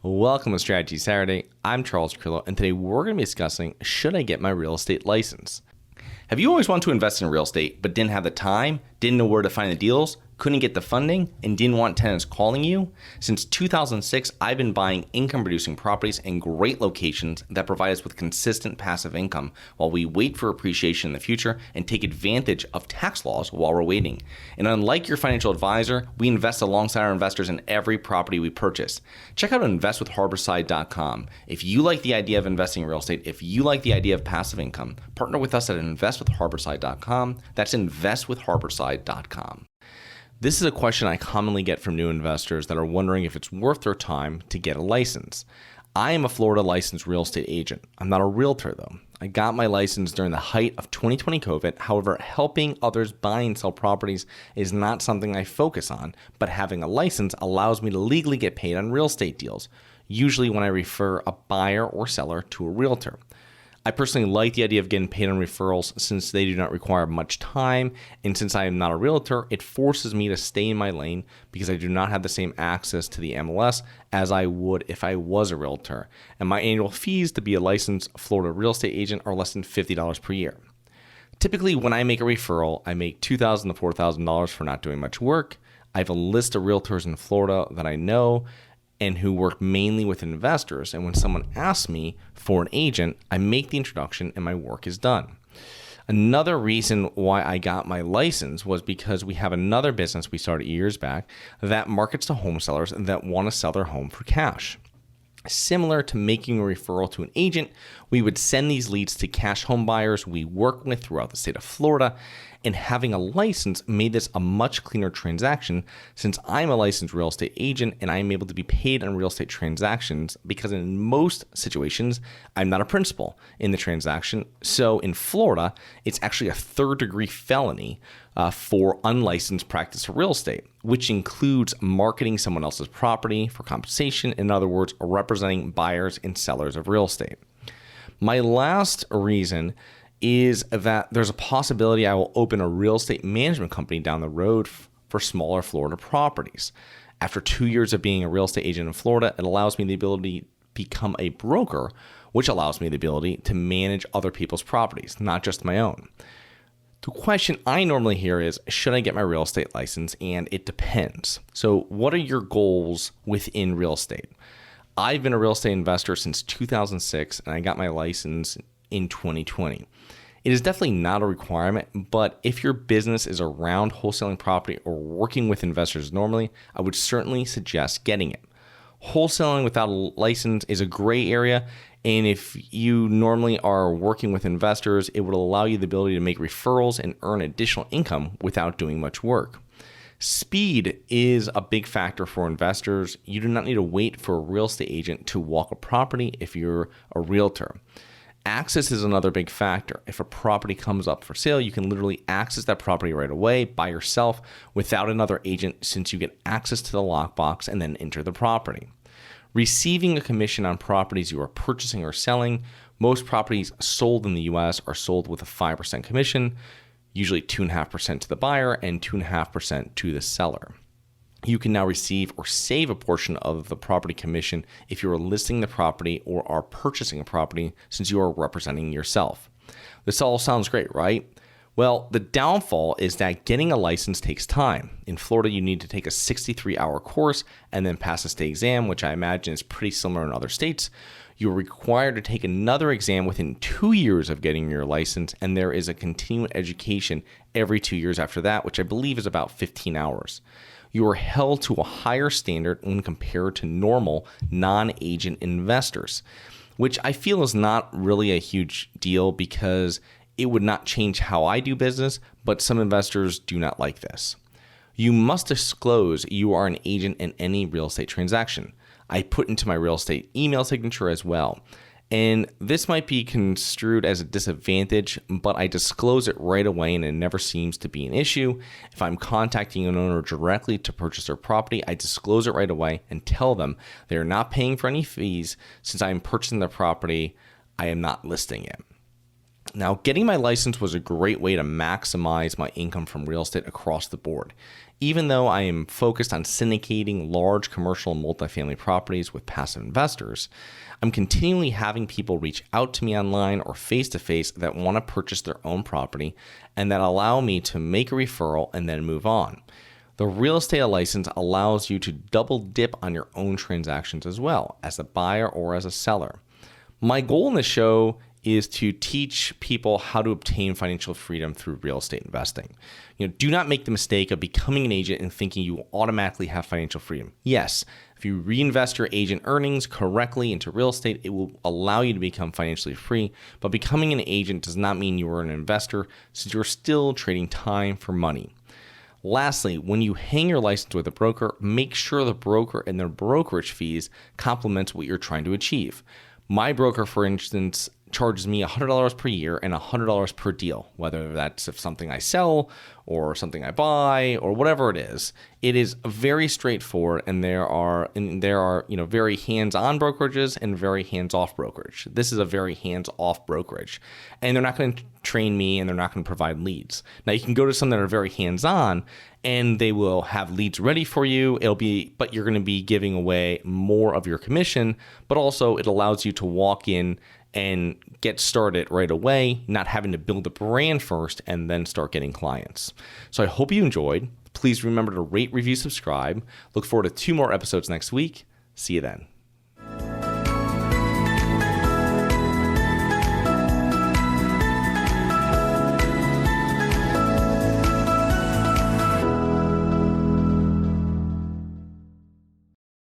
Welcome to Strategy Saturday. I'm Charles Krillo, and today we're going to be discussing, should I get my real estate license? Have you always wanted to invest in real estate but didn't have the time, didn't know where to find the deals, couldn't get the funding, and didn't want tenants calling you? Since 2006, I've been buying income-producing properties in great locations that provide us with consistent passive income while we wait for appreciation in the future and take advantage of tax laws while we're waiting. And unlike your financial advisor, we invest alongside our investors in every property we purchase. Check out investwithharborside.com. If you like the idea of investing in real estate, if you like the idea of passive income, partner with us at investwithharborside.com. That's investwithharborside.com. This is a question I commonly get from new investors that are wondering if it's worth their time to get a license. I am a Florida licensed real estate agent. I'm not a realtor though. I got my license during the height of 2020 COVID. However, helping others buy and sell properties is not something I focus on, but having a license allows me to legally get paid on real estate deals, usually when I refer a buyer or seller to a realtor. I personally like the idea of getting paid on referrals since they do not require much time, and since I am not a realtor, it forces me to stay in my lane because I do not have the same access to the MLS as I would if I was a realtor. And my annual fees to be a licensed Florida real estate agent are less than $50 per year. Typically, when I make a referral, I make $2,000 to $4,000 for not doing much work. I have a list of realtors in Florida that I know and who work mainly with investors. And when someone asks me for an agent, I make the introduction and my work is done. Another reason why I got my license was because we have another business we started years back that markets to home sellers that want to sell their home for cash. Similar to making a referral to an agent, we would send these leads to cash home buyers we work with throughout the state of Florida, and having a license made this a much cleaner transaction since I'm a licensed real estate agent and I'm able to be paid on real estate transactions because in most situations, I'm not a principal in the transaction. So in Florida, it's actually a third-degree felony for unlicensed practice of real estate, which includes marketing someone else's property for compensation. In other words, representing buyers and sellers of real estate. My last reason is that there's a possibility I will open a real estate management company down the road for smaller Florida properties. After 2 years of being a real estate agent in Florida, it allows me the ability to become a broker, which allows me the ability to manage other people's properties, not just my own. The question I normally hear is, should I get my real estate license? And it depends. So what are your goals within real estate? I've been a real estate investor since 2006, and I got my license in 2020. It is definitely not a requirement, but if your business is around wholesaling property or working with investors normally, I would certainly suggest getting it. Wholesaling without a license is a gray area, and if you normally are working with investors, it would allow you the ability to make referrals and earn additional income without doing much work. Speed is a big factor for investors. You do not need to wait for a real estate agent to walk a property if you're a realtor. Access is another big factor. If a property comes up for sale, you can literally access that property right away by yourself without another agent since you get access to the lockbox and then enter the property. Receiving a commission on properties you are purchasing or selling. Most properties sold in the U.S. are sold with a 5% commission, usually 2.5% to the buyer and 2.5% to the seller. You can now receive or save a portion of the property commission if you are listing the property or are purchasing a property since you are representing yourself. This all sounds great, right? Well, the downfall is that getting a license takes time. In Florida, you need to take a 63-hour course and then pass a state exam, which I imagine is pretty similar in other states. You're required to take another exam within 2 years of getting your license, and there is a continuing education every 2 years after that, which I believe is about 15 hours. You are held to a higher standard when compared to normal non-agent investors, which I feel is not really a huge deal because it would not change how I do business, but some investors do not like this. You must disclose you are an agent in any real estate transaction. I put into my real estate email signature as well. And this might be construed as a disadvantage, but I disclose it right away and it never seems to be an issue. If I'm contacting an owner directly to purchase their property, I disclose it right away and tell them they are not paying for any fees since I'm purchasing the property, I am not listing it. Now, getting my license was a great way to maximize my income from real estate across the board. Even though I am focused on syndicating large commercial and multifamily properties with passive investors, I'm continually having people reach out to me online or face-to-face that want to purchase their own property and that allow me to make a referral and then move on. The real estate license allows you to double dip on your own transactions as well, as a buyer or as a seller. My goal in the show is to teach people how to obtain financial freedom through real estate investing. Do not make the mistake of becoming an agent and thinking you will automatically have financial freedom. Yes, if you reinvest your agent earnings correctly into real estate, it will allow you to become financially free, but becoming an agent does not mean you are an investor, since you're still trading time for money. Lastly, when you hang your license with a broker, make sure the broker and their brokerage fees complement what you're trying to achieve. My broker, for instance, charges me $100 per year and $100 per deal, whether that's if something I sell or something I buy or whatever it is. It is very straightforward, and there are very hands-on brokerages and very hands-off brokerage. This is a very hands-off brokerage, and they're not going to train me and they're not going to provide leads. Now you can go to some that are very hands-on and they will have leads ready for you. But you're going to be giving away more of your commission, but also it allows you to walk in and get started right away, not having to build a brand first and then start getting clients. So I hope you enjoyed. Please remember to rate, review, subscribe. Look forward to 2 more episodes next week. See you then.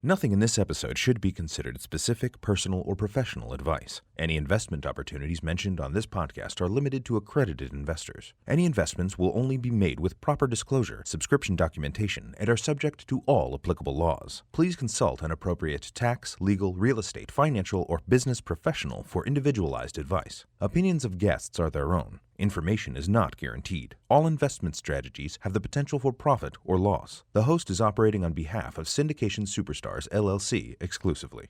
Nothing in this episode should be considered specific, personal, or professional advice. Any investment opportunities mentioned on this podcast are limited to accredited investors. Any investments will only be made with proper disclosure, subscription documentation, and are subject to all applicable laws. Please consult an appropriate tax, legal, real estate, financial, or business professional for individualized advice. Opinions of guests are their own. Information is not guaranteed. All investment strategies have the potential for profit or loss. The host is operating on behalf of Syndication Superstars, LLC exclusively.